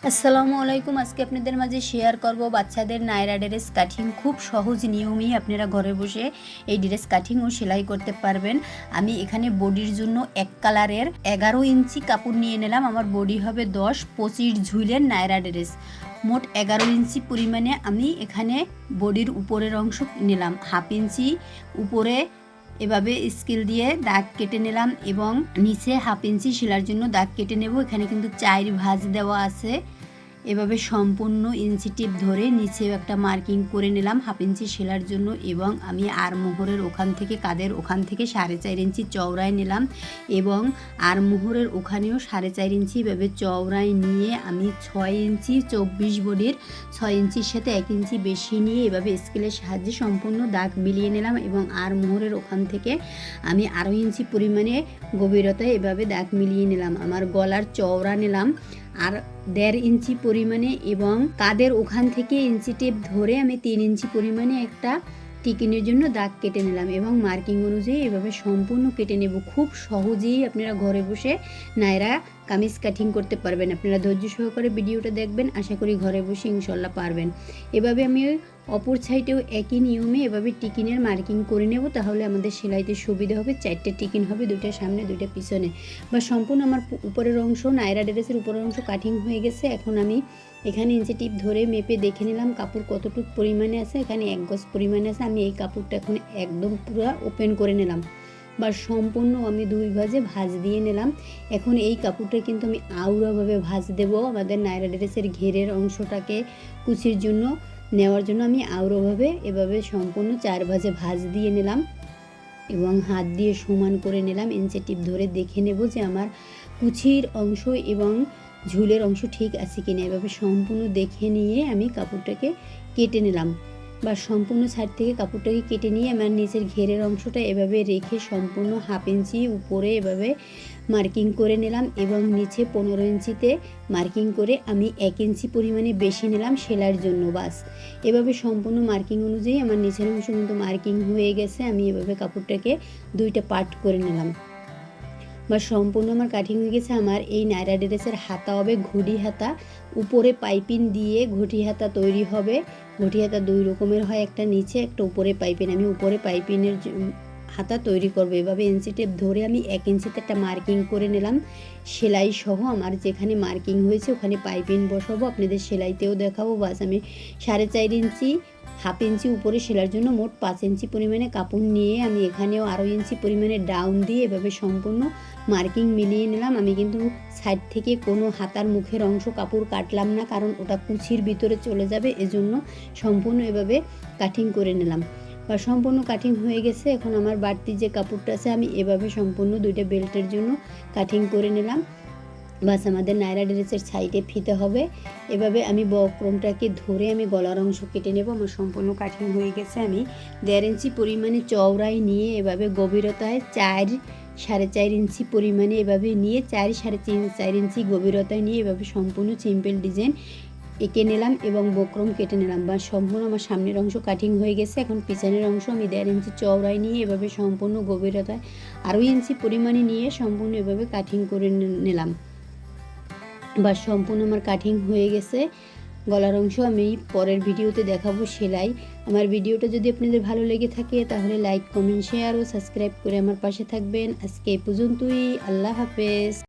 আসসালামু আলাইকুম। আজকে আপনাদের মাঝে শেয়ার করব বাচ্চাদের নায়রা ড্রেস কাটিং। খুব সহজ নিয়মেই আপনারা ঘরে বসে এই ড্রেস কাটিং ও সেলাই করতে পারবেন। আমি এখানে বডির জন্য এক কালারের 11 ইঞ্চি কাপড় নিয়ে নিলাম। আমার বডি হবে 10-25 ঝুলের নায়রা ড্রেস। মোট 11 ইঞ্চি পরিমাণে আমি এখানে বডির উপরের অংশ নিলাম। হাফ ইঞ্চি উপরে এভাবে স্কেল দিয়ে দাগ কেটে নিলাম এবং নিচে হাফ ইঞ্চি সেলার জন্য দাগ কেটে নেব। এখানে কিন্তু 4 ভাঁজ দেওয়া আছে। এভাবে সম্পূর্ণ ইঞ্চি টিপ ধরে নিচেও একটা মার্কিং করে নিলাম হাফ ইঞ্চি সেলার জন্য এবং আমি আরমোহরের ওখান থেকে কাঁধের ওখান থেকে 4.5 ইঞ্চি চওড়ায় নিলাম এবং আরমোহরের ওখানেও 4.5 ইঞ্চি এভাবে চওড়ায় নিয়ে আমি 6 ইঞ্চি 24 বডির 6 ইঞ্চির সাথে 1 ইঞ্চি বেশি নিয়ে এভাবে স্কেলের সাহায্যে সম্পূর্ণ দাগ মিলিয়ে নিলাম এবং আরমোহরের ওখান থেকে আমি আরও ইঞ্চি পরিমাণে গভীরতায় এভাবে দাগ মিলিয়ে নিলাম। আমার গলার চওড়া নিলাম আর 1.5 ইঞ্চি পরিমাণে এবং কাঁধের ওখান থেকে ইঞ্চি টেপ ধরে আমি 3 ইঞ্চি পরিমাণে একটা টিকিনের জন্য দাগ কেটে নিলাম এবং মার্কিং অনুযায়ী এভাবে সম্পূর্ণ কেটে নেব। খুব সহজেই আপনারা ঘরে বসে নায়রা কামিজ কাটিং করতে পারবেন। আপনারা ধৈর্য সহকারে ভিডিওটা দেখবেন, আশা করি ঘরে বসে ইনশাল্লাহ পারবেন। এভাবে আমি অপর সাইডেও একই নিয়মে এভাবে টিকিনের মার্কিং করে নেব, তাহলে আমাদের সেলাইতে সুবিধা হবে। 4টে টিকিন হবে, 2টা সামনে 2টা পিছনে। বা সম্পূর্ণ আমার উপরের অংশ নায়রা ড্রেসের উপরের অংশ কাটিং হয়ে গেছে। এখন আমি এখানে ইঞ্চি টিপ ধরে মেপে দেখে নিলাম কাপড় কতটুকু পরিমাণে আছে। এখানে 1 গজ পরিমাণে আছে। আমি এই কাপড়টা এখন একদম পুরো ওপেন করে নিলাম বা সম্পূর্ণ আমি 2 ভাঁজে ভাঁজ দিয়ে নিলাম। এখন এই কাপড়টা কিন্তু আমি আউড়াভাবে ভাঁজ দেব। আমাদের নায়রা ড্রেসের ঘেরের অংশটাকে কুচির জন্য নেওয়ার জন্য আমি আউড়াভাবে এভাবে সম্পূর্ণ 4 ভাঁজে ভাঁজ দিয়ে নিলাম এবং হাত দিয়ে সমান করে নিলাম। ইঞ্চি টিপ ধরে দেখে নেব যে আমার কুচির অংশ এবং ঝুলের অংশ ঠিক আছে কিনা। এভাবে সম্পূর্ণ দেখে নিয়ে আমি কাপড়টাকে কেটে নিলাম বা সম্পূর্ণ সাইড থেকে কাপড়টাকে কেটে নিয়ে আমার নিচের ঘেরের অংশটা এভাবে রেখে সম্পূর্ণ হাফ ইঞ্চি উপরে এভাবে মার্কিং করে নিলাম এবং নিচে 15 ইঞ্চিতে মার্কিং করে আমি 1 ইঞ্চি পরিমাণে বেশি নিলাম সেলাইয়ের জন্য। বাস এভাবে সম্পূর্ণ মার্কিং অনুযায়ী আমার নিচের অংশ কিন্তু মার্কিং হয়ে গেছে। আমি এভাবে কাপড়টাকে 2টা পার্ট করে নিলাম বা সম্পূর্ণ আমার কাটিং হয়ে গেছে। আমার এই নায়রা ড্রেসের হাতা হবে ঘড়ি হাতা, উপরে পাইপিং দিয়ে ঘটি হাতা তৈরি হবে। ঘটি হাতা 2 রকমের হয়, একটা নিচে একটা উপরে পাইপিং। আমি উপরে পাইপিংয়ের হাতা তৈরি করবো। এভাবে ইঞ্চি টেপ ধরে আমি 1 ইঞ্চিতে একটা মার্কিং করে নিলাম সেলাই সহ। আমার যেখানে মার্কিং হয়েছে ওখানে পাইপিং বসাবো, আপনাদের সেলাইতেও দেখাবো। বাস আমি 4.5 ইঞ্চি হাফ ইঞ্চি উপরে সেলার জন্য মোট 5 ইঞ্চি পরিমাণে কাপড় নিয়ে আমি এখানেও আরও ইঞ্চি পরিমাণে ডাউন দিয়ে এভাবে সম্পূর্ণ মার্কিং মিলিয়ে নিলাম। আমি কিন্তু সাইড থেকে কোনো হাতার মুখের অংশ কাপড় কাটলাম না, কারণ ওটা কুচির ভিতরে চলে যাবে, এজন্য সম্পূর্ণ এভাবে কাটিং করে নিলাম বা সম্পূর্ণ কাটিং হয়ে গেছে। এখন আমার বাড়তি যে কাপড়টা আছে আমি এভাবে সম্পূর্ণ 2টা বেল্টের জন্য কাটিং করে নিলাম। বাস আমাদের নায়রা ড্রেসের সাইডে ফিতে হবে। এভাবে আমি বক্রমটাকে ধরে আমি গলার অংশ কেটে নেব। আমার সম্পূর্ণ কাটিং হয়ে গেছে। আমি 1.5 ইঞ্চি পরিমাণে চওড়ায় নিয়ে এভাবে গভীরতায় 4-4.5 ইঞ্চি পরিমাণে এভাবে নিয়ে 4-4.5 ইঞ্চি গভীরতায় নিয়ে এভাবে সম্পূর্ণ সিম্পল ডিজাইন এঁকে নিলাম এবং বক্রম কেটে নিলাম। বা সম্পূর্ণ আমার সামনের অংশ কাটিং হয়ে গেছে। এখন পিছনের অংশ আমি 1.5 ইঞ্চি চওড়ায় নিয়ে এভাবে সম্পূর্ণ গভীরতায় আরও ইঞ্চি পরিমাণে নিয়ে সম্পূর্ণ এভাবে কাটিং করে নিলাম বা সম্পূর্ণ আমার কাটিং হয়ে গেছে। গলার অংশ আমি পরের ভিডিওতে দেখাবো সেলাই। আমার ভিডিওটা যদি আপনাদের ভালো লেগে থাকে তাহলে লাইক, কমেন্ট, শেয়ার ও সাবস্ক্রাইব করে আমার পাশে থাকবেন। আজকে এই পর্যন্তই। আল্লাহ হাফেজ।